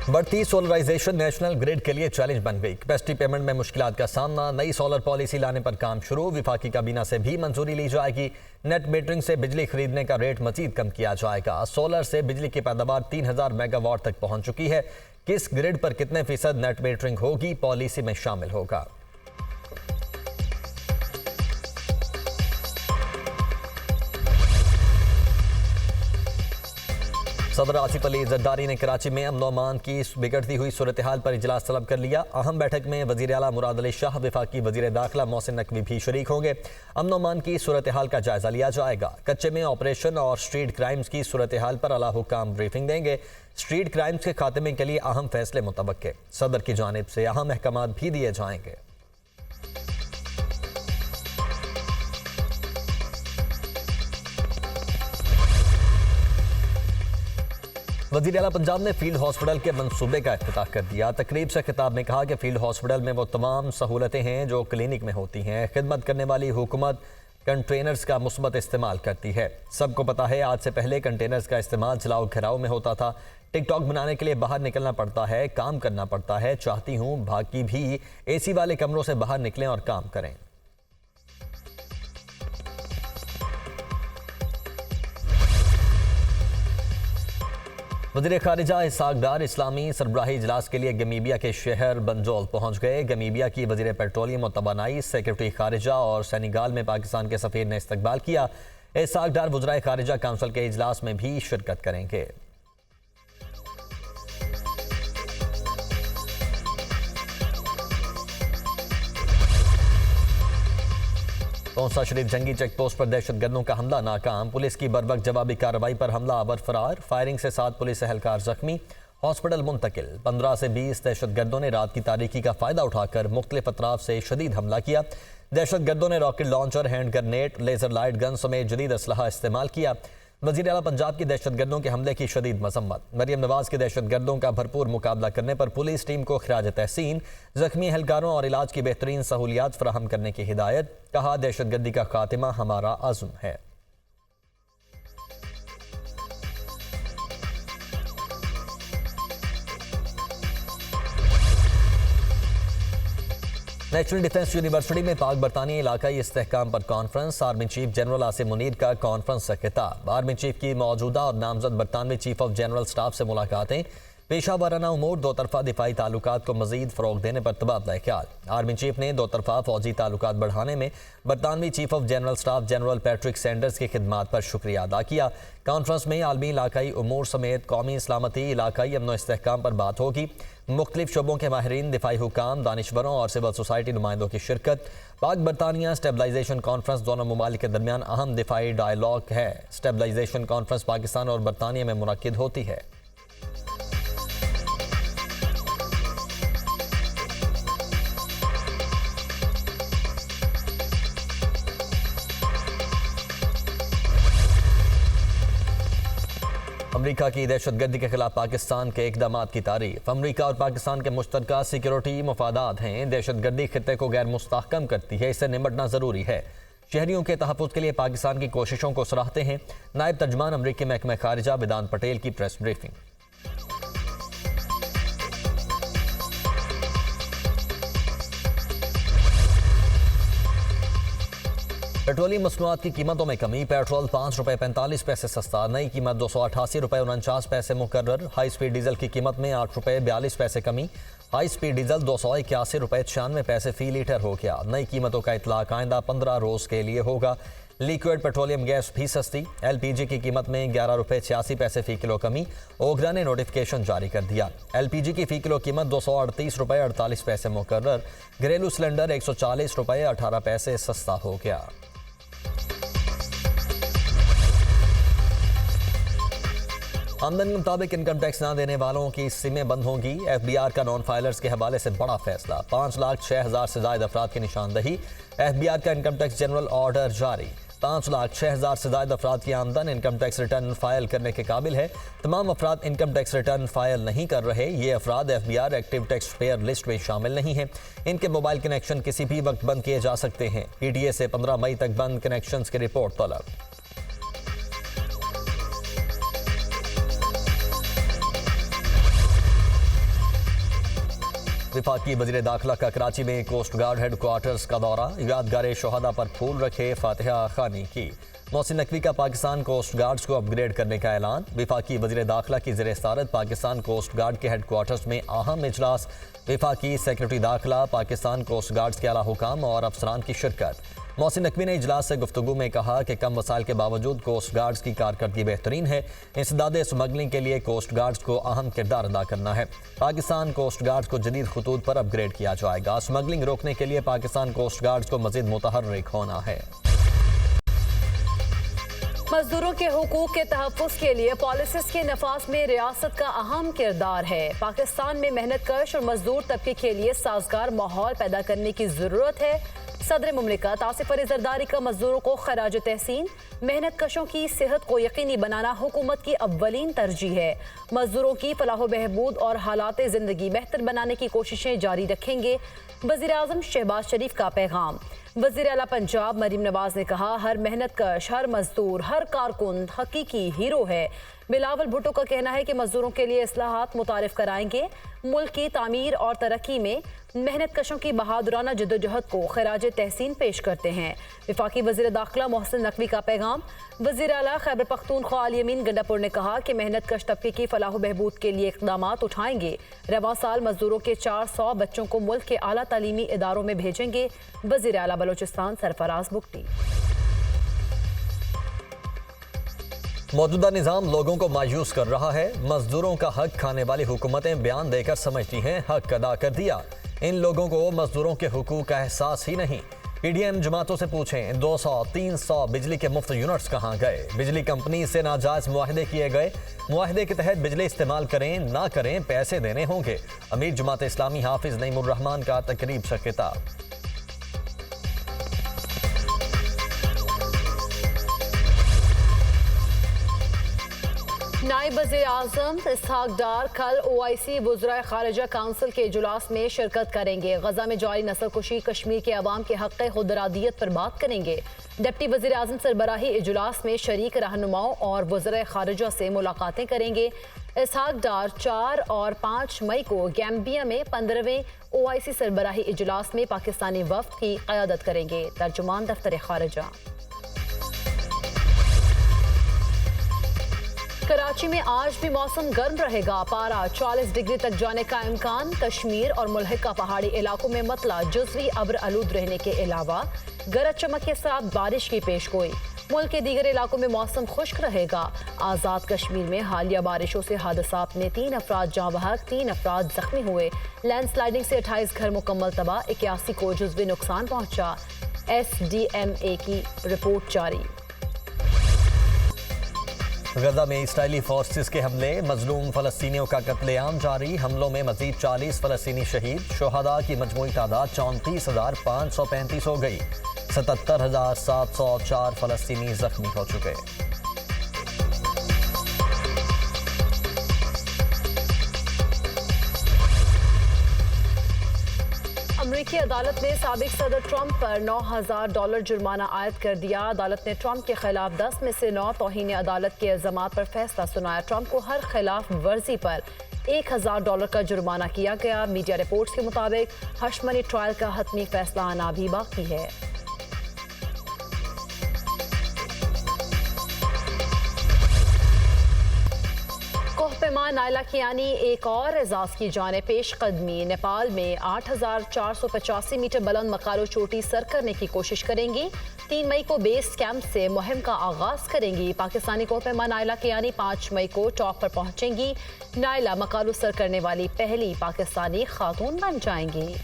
बढ़ती solarization national grid के लिए चैलेंज बन गई। कैपेसिटी पेमेंट में मुश्किलात का सामना, नई सोलर पॉलिसी लाने पर काम शुरू, विफाकी काबीना से भी मंजूरी ली जाएगी। नेट मीटरिंग से बिजली खरीदने का रेट मजीद कम किया जाएगा। सोलर से बिजली की पैदावार 3000 मेगावाट तक पहुंच चुकी है। किस ग्रिड पर कितने फीसद नेट मीटरिंग होगी, पॉलिसी में शामिल होगा। सदर आसिफ अली जरदारी ने कराची में अमन अमान की बिगड़ती हुई सूरत हाल पर इजलास तलब कर लिया। अहम बैठक में वजीर आला मुराद अली शाह, वफाकी वजीर दाखिला मोहसिन नकवी भी शरीक होंगे। अमन अमान की सूरत हाल का जायजा लिया जाएगा। कच्चे में ऑपरेशन और स्ट्रीट क्राइम्स की सूरत हाल पर आला हुकाम ब्रीफिंग देंगे। स्ट्रीट क्राइम्स के खात्मे के लिए अहम फैसले मुतवक्के, सदर की जानिब से अहम अहकामात भी दिए जाएंगे। वज़ीर आला पंजाब ने फील्ड हॉस्पिटल के मंसूबे का इफ्तिताह कर दिया। तकरीब से खिताब में कहा कि फील्ड हॉस्पिटल में वो तमाम सहूलतें हैं जो क्लिनिक में होती हैं। खिदमत करने वाली हुकूमत कंटेनर्स का मुस्बत इस्तेमाल करती है। सबको पता है, आज से पहले कंटेनर्स का इस्तेमाल जलाओ घिराव में होता था। टिकटॉक बनाने के लिए बाहर निकलना पड़ता है, काम करना पड़ता है। चाहती हूँ बाकी भी एसी वाले कमरों से बाहर निकलें और काम करें। वज़ीर ख़ारिजा इसहाक़ डार इस्लामी सरबराही इजलास के लिए गमीबिया के शहर बंजौल पहुँच गए। गमीबिया की वज़ीर पेट्रोलियम और तवानाई, सेक्रेटरी ख़ारिजा और सेनेगाल में पाकिस्तान के सफ़ीर ने इस्तकबाल किया। इसहाक़ डार वज़राए ख़ारिजा काउंसिल के इजलास में भी शिरकत करेंगे। तोसा शरीफ जंगी चेक पोस्ट पर दहशतगर्दों का हमला नाकाम, पुलिस की बरवक्त जवाबी कार्रवाई पर हमलावर फरार। फायरिंग से 7 पुलिस एहलकार जख्मी, हॉस्पिटल मुंतकिल। 15 से 20 दहशतगर्दों ने रात की तारीकी का फायदा उठाकर मुख्तलिफ अतराफ से शदीद हमला किया। दहशतगर्दों ने rocket launcher, hand grenade, laser light gun समेत जदीद असलहा इस्तेमाल किया। वज़ीर आला पंजाब की दहशतगर्दों के हमले की शदीद मजम्मत। मरियम नवाज के दहशतगर्दों का भरपूर मुकाबला करने पर पुलिस टीम को खिराज तहसीन। जख्मी एहलकारों और इलाज की बेहतरीन सहूलियात फराहम करने की हिदायत। कहा, दहशतगर्दी का खात्मा हमारा अज़्म है। नेशनल डिफेंस यूनिवर्सिटी में पाक बरतानी इलाकाई इस्तेहकाम पर conference. Army chief general Asim Munir का कॉन्फ्रेंस से खिताब। आर्मी चीफ की मौजूदा और नामजद बरतानवी चीफ ऑफ जनरल स्टाफ से मुलाकातें। पेशा वाराना उमूर, दो तरफा दिफाई ताल्लुकात को मजीद फ़रोग देने पर तबादला ख्याल। आर्मी चीफ ने दो तरफा फौजी ताल्लुकात बढ़ाने में बरतानवी chief of general staff general Patrick Sanders की खिदमात पर शुक्रिया अदा किया। कॉन्फ्रेंस में आलमी इलाकाई उमूर समेत कौमी इस्लामती, इलाकाई अमन इस्तेहकाम पर बात होगी। मुख्तलिफ शोबों के माहिरीन, दिफाई हुकाम, दानिशवरों और सिविल सोसाइटी नुमाइंदों की शिरकत। पाक बरतानिया स्टेबलाइजेशन कॉन्फ्रेंस दोनों ममालिक के दरमियान अहम दिफाई डायलॉग है। स्टेबलाइजेशन कॉन्फ्रेंस पाकिस्तान और बरतानिया में मुनक्किद होती है। अमरीका की दहशतगर्दी के खिलाफ पाकिस्तान के इकदामात की तारीफ। अमरीका और पाकिस्तान के मुश्तरका सिक्योरिटी मफादात हैं। दहशतगर्दी खित्ते को गैर मुस्तहकम करती है, इससे निपटना जरूरी है। शहरियों के तहफ़्फ़ुज़ के लिए पाकिस्तान की कोशिशों को सराहते हैं। नायब तर्जमान अमरीकी महकमा खारिजा वेदांत पटेल की प्रेस ब्रीफिंग। पेट्रोलियम मसनूआत की कीमतों में कमी। पेट्रोल 5 रुपये 45 पैसे सस्ता, नई कीमत 288 रुपये 49 पैसे मुकर्रर। हाई स्पीड डीजल की कीमत में 8 रुपये 42 पैसे कमी। हाई स्पीड डीजल 281 रुपये 96 पैसे फी लीटर हो गया। नई कीमतों का इतलाक आइंदा 15 रोज़ के लिए होगा। लिक्विड पेट्रोलियम गैस भी सस्ती। LPG की कीमत में 11 रुपये 86 पैसे फ़ी किलो कमी। ओगरा ने नोटिफिकेशन जारी कर दिया। LPG की फ़ी किलो कीमत 238 रुपये 48 पैसे मुकर्रर। घरेलू सिलेंडर 140 रुपये 18 पैसे सस्ता हो गया। आमदनी के मुताबिक इनकम टैक्स न देने वालों की सिमें बंद होंगी। FBI का नॉन फाइलर्स के हवाले से बड़ा फैसला। 5,06,000 से ज्यादा अफराद की निशानदही। FBI का इनकम टैक्स जनरल ऑर्डर जारी। 5,06,000 से ज्यादा अफराद की आमदन इनकम टैक्स रिटर्न फाइल करने के काबिल है। तमाम अफराद इनकम टैक्स रिटर्न फाइल नहीं कर रहे। ये अफराद FBI active tax payer list में शामिल नहीं हैं। इनके मोबाइल कनेक्शन किसी भी वक्त बंद किए जा सकते हैं। PTA से 15 मई तक बंद कनेक्शन की रिपोर्ट तलब। वफाकी वज़ीर दाखिला का कराची में कोस्ट गार्ड हेडक्वार्टर्स का दौरा, यादगार शोहदा पर फूल रखे, फातिहा खानी की। मोहसिन नकवी का पाकिस्तान कोस्ट गार्ड्स को अपग्रेड करने का ऐलान। वफाकी वज़ीर दाखिला की ज़ेर सदारत पाकिस्तान कोस्ट गार्ड के हेडक्वार्टर्स में अहम इजलास। वफाकी सेक्रेटरी दाखिला, पाकिस्तान कोस्ट गार्ड्स के आला हुकाम और अफसरान की शिरकत। मोहसिन नकवी ने इजलास से गुफ्तगू में कहा कि कम वसाइल के बावजूद कोस्ट गार्ड्स की कारकर्दगी बेहतरीन है। इंसदाद स्मगलिंग के लिए कोस्ट गार्ड्स को अहम किरदार अदा करना है। पाकिस्तान कोस्ट गार्ड्स को जदीद खतूत पर अपग्रेड किया जाएगा। स्मगलिंग रोकने के लिए पाकिस्तान कोस्ट गार्ड्स को मजीद मुतहर्रिक होना है। मजदूरों के हुकूक के तहफ़्फ़ुज़ के लिए पॉलिसीज़ के नफाज में रियासत का अहम किरदार है। पाकिस्तान में मेहनत कश और मजदूर तबके के लिए साजगार माहौल पैदा करने की ज़रूरत है। सदर मुमलिकत आसिफ अली जरदारी का मजदूरों को खराज तहसीन, मेहनत कशों की सेहत को यकीनी बनाना हुकूमत की अव्वलीन तरजीह है। मजदूरों की फलाह बहबूद और हालात ज़िंदगी बेहतर बनाने की कोशिशें जारी रखेंगे। वज़ीर आज़म शहबाज शरीफ का पैगाम। वज़ीर आला पंजाब मरीम नवाज ने कहा, हर मेहनत कश, हर मजदूर, हर कारकुन हकीकी हीरो है। बिलावल भुट्टो का कहना है कि मजदूरों के लिए इस्लाहात मुतारिफ कराएंगे। मुल्क की तामीर और तरक्की में मेहनत कशों की बहादुराना जद्दोजहद को खराज तहसीन पेश करते हैं। वफाकी वज़ीर दाखिला मोहसिन नकवी का पैगाम। वज़ीर आला खैबर पख्तूनख्वा अली अमीन गंडापुर ने कहा कि मेहनत कश तबके की फलाह बहबूद के लिए इक़दामात उठाएंगे। रवां साल मजदूरों के 400 बच्चों को मुल्क के आला तालीमी इदारों में भेजेंगे। वज़ीर आला बलोचिस्तान सरफराज बुगटी। मौजूदा निज़ाम लोगों को मायूस कर रहा है। मजदूरों का हक खाने वाली हुकूमतें बयान देकर समझती हैं हक अदा कर दिया। इन लोगों को मजदूरों के हुकूक का एहसास ही नहीं। पीडीएम जमातों से पूछें 200-300 बिजली के मुफ्त यूनिट्स कहाँ गए। बिजली कंपनी से नाजायज मुआहदे किए गए। मुआहदे के तहत बिजली इस्तेमाल करें ना करें पैसे देने होंगे। अमीर जमात इस्लामी हाफिज नईमुर रहमान का तकरीब से खिताब। नायब वज़ीर आज़म इसहाक डार कल OIC वज़राए खारिजा काउंसिल के इजलास में शिरकत करेंगे। गजा में जारी नस्लकुशी, कश्मीर के अवाम के हक़ खुदरादियत पर बात करेंगे। डिप्टी वज़ीर आज़म सरबराही इजलास में शरीक रहनुमाओं और वज़राए खारिजा से मुलाकातें करेंगे। इसहाक डार 4 और 5 मई को गैम्बिया में 15वें OIC सरबराही इजलास में पाकिस्तानी वफ़द की क़यादत करेंगे। तर्जुमान दफ्तर खारिजा। कराची में आज भी मौसम गर्म रहेगा। पारा 40 डिग्री तक जाने का इम्कान। कश्मीर और मुल्हिका पहाड़ी इलाकों में मतला जुज़वी अब्र आलूद रहने के अलावा गरज चमक के साथ बारिश की पेशगोई। मुल्क के दीगर इलाकों में मौसम खुश्क रहेगा। आज़ाद कश्मीर में हालिया बारिशों से हादसात में 3 अफराद जाँ बहक, 3 अफराद जख्मी हुए। लैंडस्लाइडिंग से 28 घर मुकम्मल तबाह, 81 को जुज़वी नुकसान पहुँचा। SDMA की रिपोर्ट जारी। गजा में इसराइली फोर्सेस के हमले, मजलूम फलस्तीनियों का कत्लेआम जारी। हमलों में मजीद 40 फलस्तीनी शहीद। शोहदा की मजमूई तादाद 34,535 हो गई। 77,704 फलस्तीनी जख्मी हो चुके। अमरीकी अदालत ने साबिक सदर ट्रंप पर $9,000 जुर्माना आयद कर दिया। अदालत ने ट्रंप के खिलाफ 10 में से 9 तौहीन अदालत के इल्जामात पर फैसला सुनाया। ट्रंप को हर खिलाफ वर्जी पर $1,000 का जुर्माना किया गया। मीडिया रिपोर्ट्स के मुताबिक हशमनी ट्रायल का हतमी फैसला आना भी बाकी है। कोहपेमा नायला कियानी एक और एजाज की जाने पेश कदमी। नेपाल में 8,485 मीटर बुलंद मकारो चोटी सर करने की कोशिश करेंगी। 3 मई को बेस कैंप से मुहिम का आगाज करेंगी। पाकिस्तानी कोहपेमा नायला कियानी 5 मई को टॉप पर पहुंचेंगी। नायला मकारो सर करने वाली पहली पाकिस्तानी खातून बन जाएंगी।